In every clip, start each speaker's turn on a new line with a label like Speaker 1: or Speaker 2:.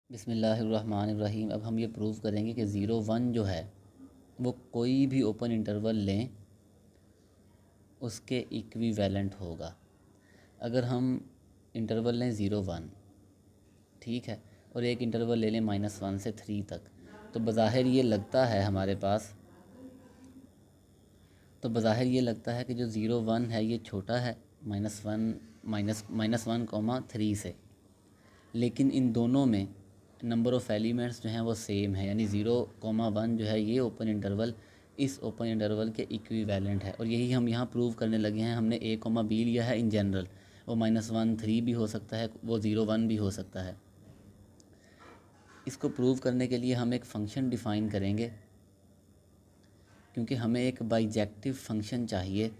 Speaker 1: बिस्मिल्लाहिर्रहमानिर्रहीम। अब हम ये प्रूव करेंगे कि ज़ीरो वन जो है वो कोई भी ओपन इंटरवल लें उसके इक्विवेलेंट होगा। अगर हम इंटरवल लें ज़ीरो वन, ठीक है, और एक इंटरवल ले लें -1 से 3 तक, तो बज़ाहिर ये लगता है हमारे पास ये लगता है कि जो ज़ीरो वन है ये छोटा है -1 से। लेकिन इन दोनों में नंबर ऑफ़ एलिमेंट्स जो हैं वो सेम है, यानी 0, 1 जो है ये ओपन इंटरवल इस ओपन इंटरवल के इक्विवेलेंट है। और यही हम यहाँ प्रूव करने लगे हैं। हमने a, b लिया है इन जनरल, वो -1 3 भी हो सकता है, वो 0 1 भी हो सकता है। इसको प्रूव करने के लिए हम एक फ़ंक्शन डिफ़ाइन करेंगे, क्योंकि हमें एक बाइजेक्टिव फ़ंक्शन चाहिए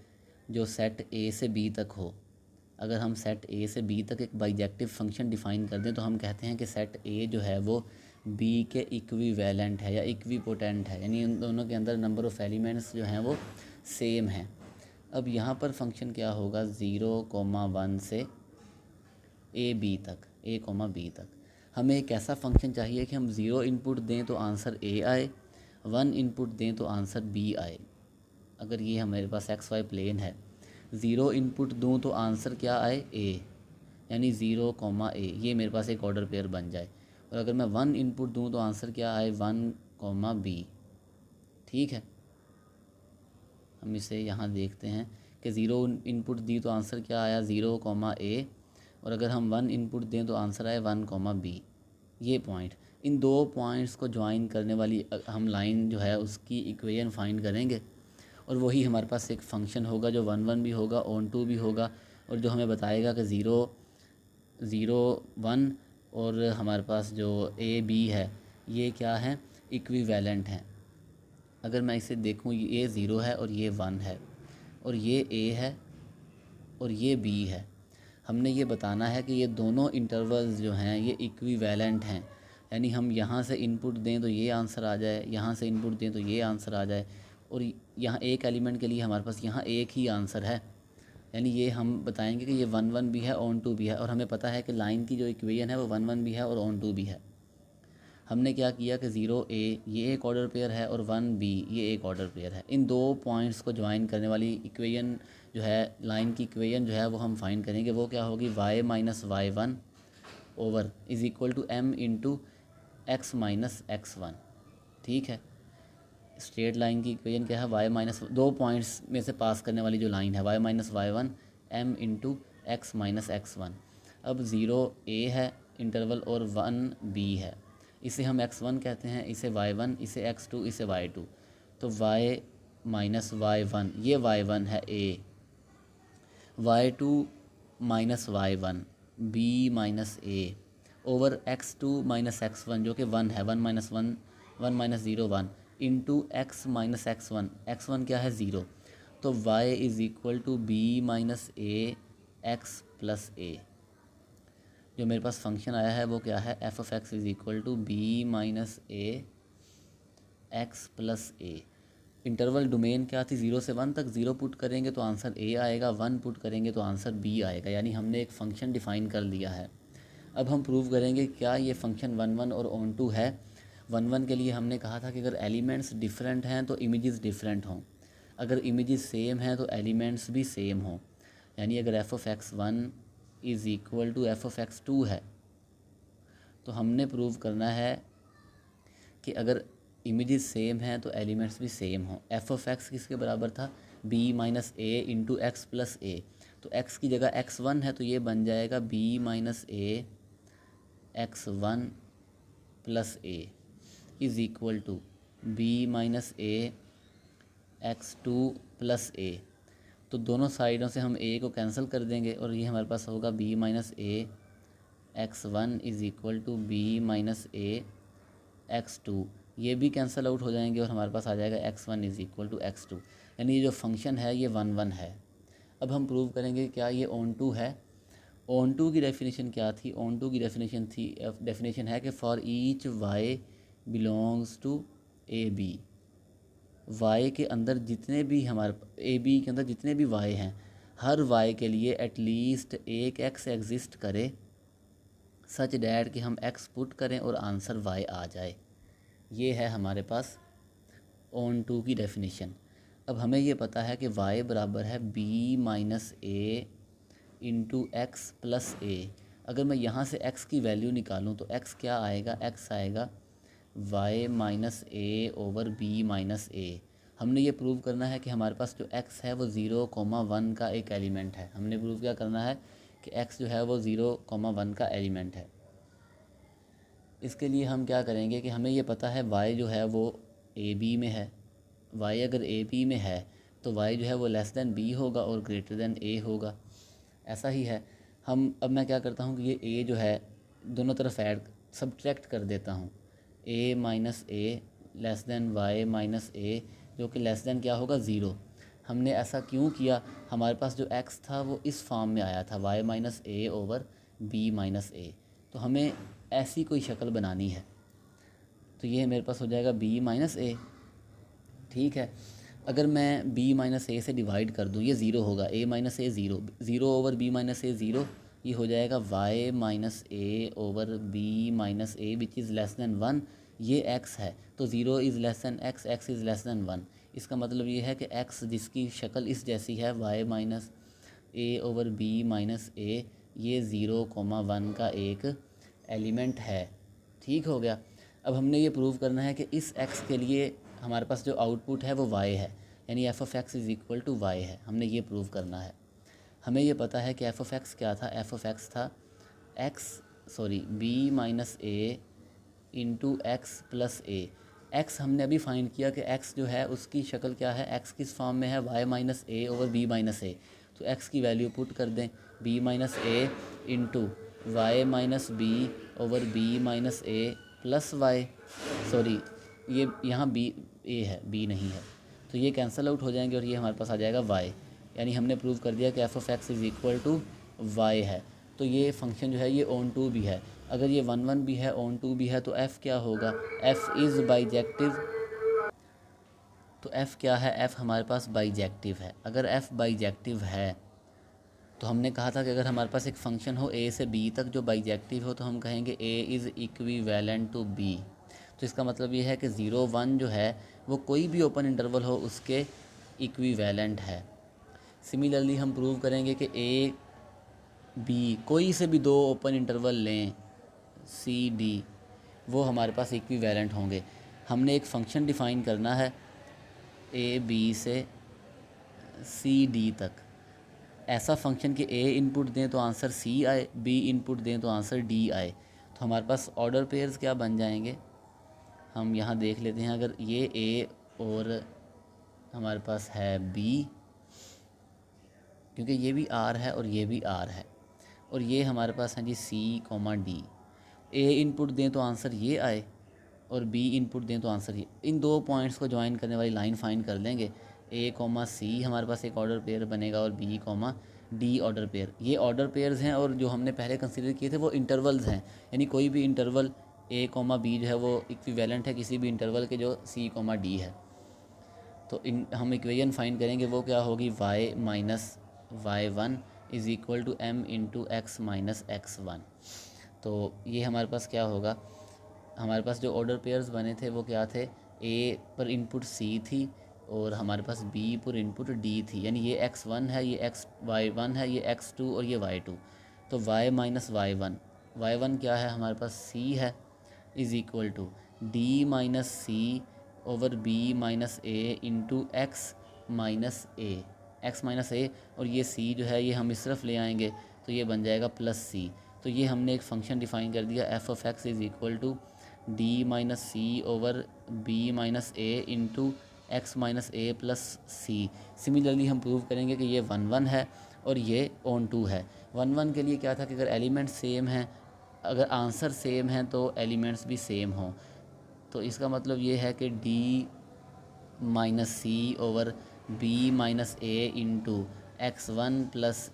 Speaker 1: जो सेट a से b तक हो। अगर हम सेट a से b तक एक बाइजेक्टिव फ़ंक्शन डिफ़ाइन कर दें तो हम कहते हैं कि सेट a जो है वो b के इक्विवेलेंट है या इक्विपोटेंट है, यानी इन दोनों के अंदर नंबर ऑफ़ एलिमेंट्स जो हैं वो सेम हैं। अब यहाँ पर फंक्शन क्या होगा, 0, 1 से a, b तक हमें एक ऐसा फंक्शन चाहिए कि हम 0 इनपुट दें तो आंसर a आए, 1 इनपुट दें तो आंसर b आए। अगर ये हमारे पास XY प्लेन है, 0 इनपुट दूँ तो आंसर क्या आए, a, यानी 0, a, ये मेरे पास एक ऑर्डर पेयर बन जाए। और अगर मैं 1 इनपुट दूँ तो आंसर क्या आए, 1, b। ठीक है, हम इसे यहाँ देखते हैं कि 0 इनपुट दी तो आंसर क्या आया, 0, a, और अगर हम 1 इनपुट दें तो आंसर आए 1, b। ये पॉइंट, इन दो पॉइंट्स को ज्वाइन करने वाली हम लाइन जो है उसकी इक्वेशन फाइंड करेंगे, और वही हमारे पास एक फ़ंक्शन होगा जो 1 भी होगा, on2 भी होगा, और जो हमें बताएगा कि 0, 1 और हमारे पास जो a b है ये क्या है, इक्विवेलेंट हैं। अगर मैं इसे देखूँ, ये 0 है और ये 1 है, और ये a है और ये b है। हमने ये बताना है कि ये दोनों इंटरवल्स जो हैं ये इक्विवेलेंट हैं, यानी हम यहाँ से इनपुट दें तो ये आंसर आ जाए, यहाँ से इनपुट दें तो ये आंसर आ जाए, और यहाँ एक एलिमेंट के लिए हमारे पास यहाँ एक ही आंसर है। यानी ये हम बताएंगे कि ये 1 भी है, on2 भी है, और हमें पता है कि लाइन की जो इक्वेशन है वो 1 भी है और on2 भी है। हमने क्या किया कि 0a ये एक ऑर्डर पेयर है और 1b ये एक ऑर्डर पेयर है। इन दो पॉइंट्स को ज्वाइन करने वाली इक्वेशन जो है, लाइन की इक्वेशन जो है वो हम फाइंड करेंगे। वो क्या होगी, y minus y1 over is equal to m into x minus x1। ठीक है, स्ट्रेट लाइन की इक्वेशन क्या है, y माइनस दो पॉइंट्स में से पास करने वाली जो लाइन है, y minus y1 m into x minus x1। अब 0a है इंटरवल और 1b है, इसे हम x1 कहते हैं, इसे y1, इसे x2, इसे y2। तो y माइनस y1 ये y1 है a, y2 minus y1 b minus a over x2 minus x1 जो कि 1 है, 1 minus 0 1 into x minus x1 क्या है, 0। तो y is equal to b minus a x plus a। जो मेरे पास फंक्शन आया है वो क्या है, f of x is equal to b minus a x plus a. Interval domain क्या थी, 0 से 1 तक। 0 पुट करेंगे तो आंसर a आएगा, 1 पुट करेंगे तो आंसर b आएगा, यानी हमने एक फ़ंक्शन डिफ़ाइन कर लिया है। अब हम प्रूव करेंगे क्या ये फ़ंक्शन 1 और on2 है। 1 के लिए हमने कहा था कि अगर एलिमेंट्स डिफरेंट हैं तो इमेजेस डिफरेंट हों, अगर इमेजेस सेम हैं तो एलिमेंट्स भी सेम हों। यानी अगर f of x 1 is equal to f of x 2 है तो हमने प्रूव करना है कि अगर इमेजेस सेम हैं तो एलिमेंट्स भी सेम हों। एफ ऑफ एक्स किसके बराबर था, b minus a into x plus a. तो x की जगह x1 है तो ये बन जाएगा b minus a x1 plus a is equal to b minus a x2 plus a. तो दोनों साइडों से हम a को कैंसिल कर देंगे और ये हमारे पास होगा b minus a x1 is equal to b minus a x2। ये भी कैंसिल आउट हो जाएंगे और हमारे पास आ जाएगा x1 is equal to x2। यानी ये जो फंक्शन है ये 1 है। अब हम प्रूव करेंगे क्या ये on2 है। on2 की डेफिनेशन क्या थी, on2 की डेफिनेशन है कि for each y belongs to a b. y के अंदर जितने भी हमारे ए बी के अंदर जितने भी y हैं, हर y के लिए एटलीस्ट एक x एग्जिस्ट करे सच डैट कि हम x पुट करें और आंसर y आ जाए। ये है हमारे पास ऑन टू की डेफिनेशन। अब हमें ये पता है कि y बराबर है b minus a into x plus ए। अगर मैं यहाँ से x की वैल्यू निकालूँ तो x क्या आएगा, x आएगा y minus a over b minus ए। हमने ये प्रूव करना है कि हमारे पास जो x है वो 0,1 का एक एलिमेंट है। हमने प्रूव क्या करना है कि x जो है वो 0,1 का एलिमेंट है। इसके लिए हम क्या करेंगे कि हमें ये पता है y जो है वो ए बी में है। y अगर ए बी में है तो y जो है वो लेस दैन b होगा और ग्रेटर दैन a होगा। ऐसा ही है। अब मैं क्या करता हूँ कि ये a जो है दोनों तरफ ऐड सब्ट्रैक्ट कर देता हूँ। a minus a less than y minus a, जो कि लेस दैन क्या होगा 0। हमने ऐसा क्यों किया, हमारे पास जो x था वो इस फॉर्म में आया था y minus a over b minus a. तो हमें ऐसी कोई शक्ल बनानी है। तो ये मेरे पास हो जाएगा b माइनस ए। ठीक है, अगर मैं b माइनस ए से डिवाइड कर दूँ ये ज़ीरो होगा, a minus A zero, zero over b minus A zero. ये हो जाएगा y minus a over b minus A which is less than 1। ये x है तो zero is less than x, x is less than 1। इसका मतलब ये है कि x जिसकी शक्ल इस जैसी है y minus a over b minus ए, ये 0,1 का एक एलिमेंट है। ठीक हो गया। अब हमने ये प्रूव करना है कि इस x के लिए हमारे पास जो आउटपुट है वो y है, यानी f of x is equal to y है। हमने ये प्रूव करना है। हमें ये पता है कि एफ ऑफ एक्स क्या था, एफ ऑफ एक्स था b minus a into x plus A. X हमने अभी फाइंड किया कि x जो है उसकी शक्ल क्या है, x किस फॉर्म में है, y minus a over b minus a. तो x की वैल्यू पुट कर दें, b minus a into y minus b over b minus a plus y. ये यहाँ b a है, b नहीं है, तो ये कैंसिल आउट हो जाएंगे और ये हमारे पास आ जाएगा y। यानी हमने प्रूव कर दिया कि f of x is equal to y है। तो ये फंक्शन जो है ये ऑन टू भी है। अगर ये 1,1 भी है, ऑन टू भी है, तो f क्या होगा, f इज़ बाइजेक्टिव। तो f क्या है, f हमारे पास बाइजेक्टिव है। अगर f बाइजेक्टिव है तो हमने कहा था कि अगर हमारे पास एक फ़ंक्शन हो a से b तक जो बाइजेक्टिव हो तो हम कहेंगे a is equivalent to b। तो इसका मतलब ये है कि 0,1 जो है वो कोई भी ओपन इंटरवल हो उसके इक्विवेलेंट है। सिमिलरली हम प्रूव करेंगे कि a b कोई से भी दो ओपन इंटरवल लें c d, वो हमारे पास इक्विवेलेंट होंगे। हमने एक फ़ंक्शन डिफ़ाइन करना है a b से c d तक। ऐसा फंक्शन कि a इनपुट दें तो आंसर c आए, b इनपुट दें तो आंसर d आए। तो हमारे पास ऑर्डर पेयर्स क्या बन जाएंगे, हम यहाँ देख लेते हैं। अगर ये a और हमारे पास है b, क्योंकि ये भी r है और ये भी r है, और ये हमारे पास है जी c, d। a इनपुट दें तो आंसर ये आए और b इनपुट दें तो आंसर ये। इन दो पॉइंट्स को ज्वाइन करने वाली लाइन फाइंड कर लेंगे। a, c हमारे पास एक ऑर्डर पेयर बनेगा और b, d ऑर्डर पेयर। ये ऑर्डर पेयर्स हैं और जो हमने पहले कंसीडर किए थे वो इंटरवल्स हैं, यानी कोई भी इंटरवल a, b जो है वो इक्विवेलेंट है किसी भी इंटरवल के जो c, d है। तो हम इक्वेशन फाइंड करेंगे, वो क्या होगी, y minus y1 is equal to m into x minus x1। तो ये हमारे पास क्या होगा, हमारे पास जो ऑर्डर पेयर्स बने थे वो क्या थे, a पर इनपुट c थी और हमारे पास b पर इनपुट d थी, यानी ये x1 है, ये y1 है, ये x2 और ये y2। तो y माइनस y1 क्या है, हमारे पास c है, is equal to d minus c over b minus a into x minus a, और ये c जो है ये हम इस तरफ ले आएंगे तो ये बन जाएगा प्लस c। तो ये हमने एक फ़ंक्शन डिफ़ाइन कर दिया, f of x is equal to d minus c over b minus a into x minus a plus c. Similarly हम प्रूव करेंगे कि ये 1,1 है और ये ऑन टू है। 1,1 के लिए क्या था कि अगर एलिमेंट्स सेम हैं, अगर आंसर सेम है तो एलिमेंट्स भी सेम हों। तो इसका मतलब ये है कि d minus c over b minus a into x1 plus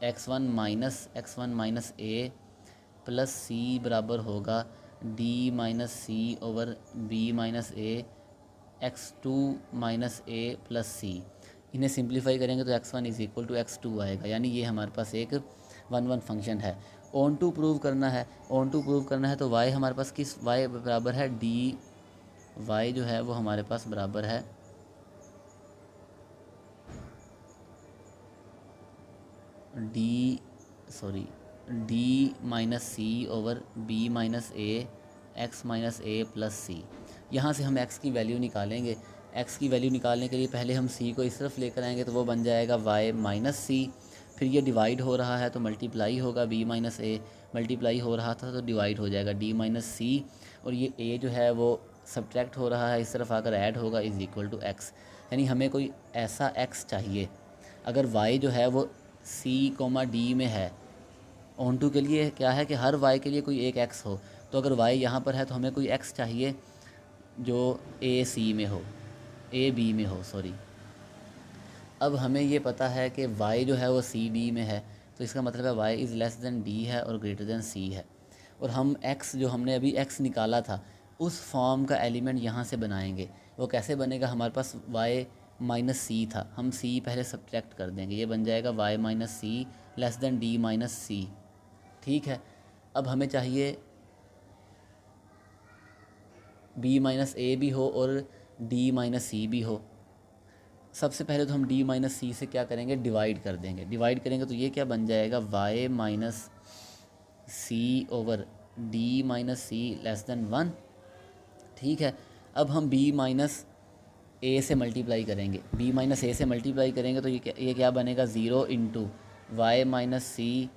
Speaker 1: x one minus a plus c बराबर होगा d minus c over b minus a x2 minus a plus c. इन्हें सिंप्लीफाई करेंगे तो x1 is equal to x2 आएगा, यानी ये हमारे पास एक 1,1 फंक्शन है। ऑन टू प्रूव करना है, ऑन टू प्रूव करना है तो y हमारे पास किस, y बराबर है डी, y जो है वो हमारे पास बराबर है D minus c over b minus a x minus a plus सी। यहाँ से हम x की वैल्यू निकालेंगे। x की वैल्यू निकालने के लिए पहले हम c को इस तरफ लेकर आएंगे तो वो बन जाएगा y माइनस सी, फिर ये डिवाइड हो रहा है तो मल्टीप्लाई होगा, b माइनस ए मल्टीप्लाई हो रहा था तो डिवाइड हो जाएगा d माइनस सी, और ये a जो है वो सब्ट्रैक्ट हो रहा है, इस तरफ आकर ऐड होगा, इज़ इक्वल टू x। यानी हमें कोई ऐसा x चाहिए, अगर y जो है वो c कोमा d में है, ऑन टू के लिए क्या है कि हर y के लिए कोई एक x हो, तो अगर y यहाँ पर है तो हमें कोई x चाहिए जो a c में हो, a b में हो, सॉरी। अब हमें ये पता है कि y जो है वो c d में है, तो इसका मतलब है y is less than d है और ग्रेटर दैन c है। और हम x जो हमने अभी x निकाला था उस फॉर्म का एलिमेंट यहाँ से बनाएंगे। वो कैसे बनेगा, हमारे पास y माइनस सी था, हम c पहले सब्ट्रैक्ट कर देंगे, ये बन जाएगा y माइनस सी लेस दैन d माइनस सी। ठीक है, अब हमें चाहिए b माइनस ए भी हो और d माइनस सी भी हो। सबसे पहले तो हम d माइनस सी से क्या करेंगे, डिवाइड कर देंगे। डिवाइड करेंगे तो ये क्या बन जाएगा, y minus c over d minus सी लेस दैन 1। ठीक है, अब हम b माइनस ए से मल्टीप्लाई करेंगे, b माइनस ए से मल्टीप्लाई करेंगे तो ये क्या बनेगा, ज़ीरो इंटू वाई माइनस सी,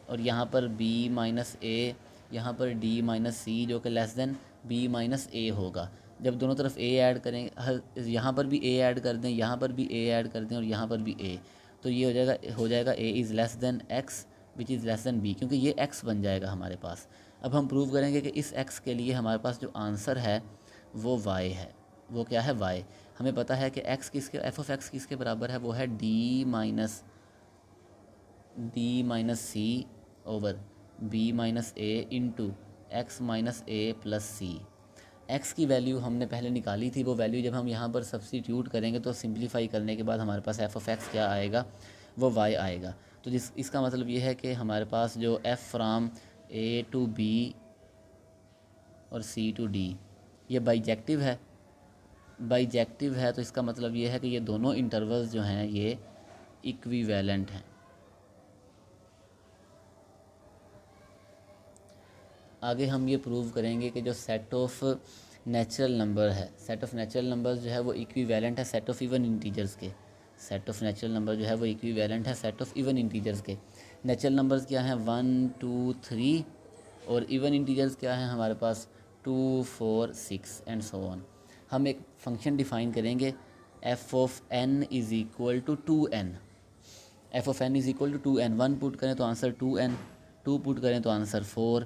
Speaker 1: और यहाँ पर b माइनस ए, यहाँ पर d माइनस सी जो कि लेस दैन b माइनस ए होगा। जब दोनों तरफ a ऐड करें, हर यहाँ पर भी a ऐड कर दें, यहाँ पर भी a ऐड कर दें और यहाँ पर भी a, तो ये हो जाएगा a is less than x which is less than b, क्योंकि ये x बन जाएगा हमारे पास। अब हम प्रूव करेंगे कि इस x के लिए हमारे पास जो आंसर है वो y है। वो क्या है, y। हमें पता है कि x किसके, f ऑफ x किसके बराबर है, वो है d minus c over b minus a into x minus a plus C. X की वैल्यू हमने पहले निकाली थी, वो वैल्यू जब हम यहाँ पर सब्स्टिट्यूट करेंगे तो सिंप्लीफाई करने के बाद हमारे पास एफ ऑफ एक्स क्या आएगा, वो y आएगा। तो इसका मतलब ये है कि हमारे पास जो f from a to b और c टू d ये बाइजेक्टिव है। बाइजेक्टिव है तो इसका मतलब ये है कि ये दोनों इंटरवल्स जो हैं ये इक्विवेलेंट हैं। आगे हम ये प्रूव करेंगे कि जो सेट ऑफ नेचुरल नंबर है, सेट ऑफ नेचुरल नंबर्स जो है वो इक्विवेलेंट है सेट ऑफ इवन इंटीजर्स के। सेट ऑफ नेचुरल नंबर जो है वो इक्विवेलेंट है सेट ऑफ इवन इंटीजर्स के। नेचुरल नंबर्स क्या हैं, 1 2 3, और इवन इंटीजर्स क्या हैं हमारे पास 2 4 6 एंड सो ऑन। हम एक फंक्शन डिफ़ाइन करेंगे, f of n is equal to 2n। F of n is equal to 2n। 1 put करें तो आंसर 2n, 2 पुट करें तो आंसर 4,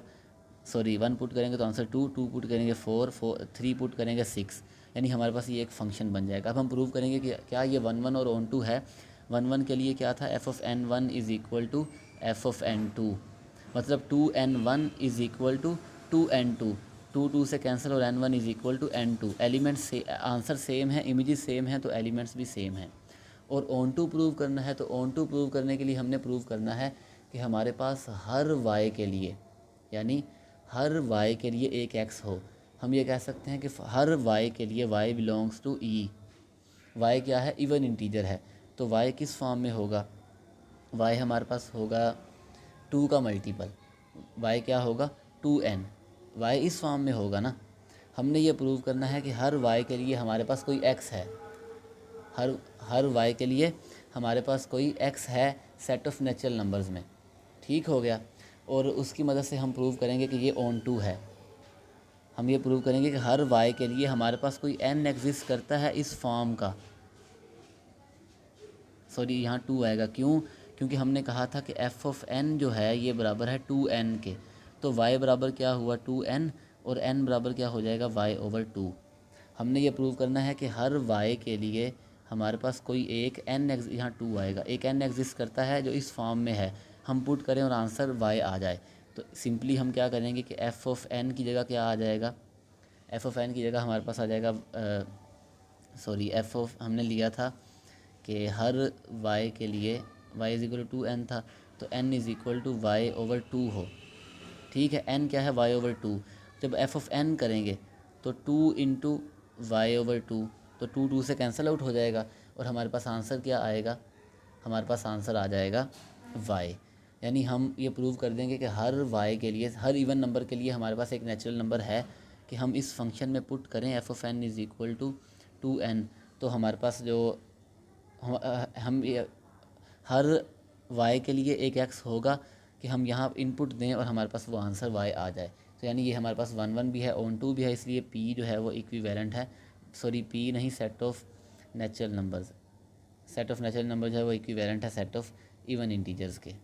Speaker 1: सॉरी 1 पुट करेंगे तो आंसर 2, 2 पुट करेंगे 4, 3 पुट करेंगे 6, यानी हमारे पास ये एक फंक्शन बन जाएगा। अब हम प्रूव करेंगे कि क्या ये 1 1 और ऑन टू है। 1 1 के लिए क्या था, f of n1 is equal to f of n2, मतलब 2n1 is equal to 2n2, 2 2 से कैंसिल और n1 is equal to n2। Elements से आंसर सेम है, इमेजेस सेम है, तो एलिमेंट्स भी सेम हैं। और ऑन टू प्रूव करना है तो ऑन टू प्रूव करने के लिए हमने प्रूव करना है कि हमारे पास हर y के लिए, यानी हर y के लिए एक x हो। हम ये कह सकते हैं कि हर y के लिए y belongs to e। y क्या है, इवन इंटीजर है, तो y किस फॉर्म में होगा, y हमारे पास होगा 2 का मल्टीपल, y क्या होगा 2n, y इस फॉर्म में होगा ना। हमने ये प्रूव करना है कि हर y के लिए हमारे पास कोई x है, हर y के लिए हमारे पास कोई x है सेट ऑफ नेचुरल नंबर्स में। ठीक हो गया, और उसकी मदद से हम प्रूव करेंगे कि ये ऑन टू है। हम ये प्रूव करेंगे कि हर y के लिए हमारे पास कोई n एग्जिस्ट करता है इस फॉर्म का, सॉरी यहाँ 2 आएगा, क्यों, क्योंकि हमने कहा था कि f ऑफ n जो है ये बराबर है 2n के, तो y बराबर क्या हुआ 2n, और n बराबर क्या हो जाएगा y ओवर 2। हमने ये प्रूव करना है कि हर y के लिए हमारे पास कोई एक n यहाँ 2 आएगा, एक n एग्जिस्ट करता है जो इस फॉर्म में है। हम पुट करें और आंसर y आ जाए तो सिंपली हम क्या करेंगे कि f ऑफ n की जगह क्या आ जाएगा, f ऑफ n की जगह हमारे पास आ जाएगा, सॉरी f ऑफ हमने लिया था कि हर y के लिए y is equal to n था, तो n is equal to y over two हो। ठीक है, n क्या है, y ओवर टू। जब f ऑफ n करेंगे तो 2 इंटू वाई ओवर टू, तो 2 से कैंसिल आउट हो जाएगा और हमारे पास आंसर क्या आएगा, हमारे पास आंसर आ जाएगा y। यानी हम ये प्रूव कर देंगे कि हर y के लिए, हर इवन नंबर के लिए हमारे पास एक नेचुरल नंबर है कि हम इस फंक्शन में पुट करें f of n is equal to 2n, तो हमारे पास जो हम ये हर y के लिए एक x होगा कि हम यहाँ इनपुट दें और हमारे पास वो आंसर y आ जाए। तो यानी ये हमारे पास 1 1 भी है, ऑन 2 भी है, इसलिए p जो है वो इक्विवेलेंट है, सॉरी p नहीं, set of natural numbers, set of natural number जो है वो इक्विवेलेंट है सेट ऑफ इवन इंटीजर्स के।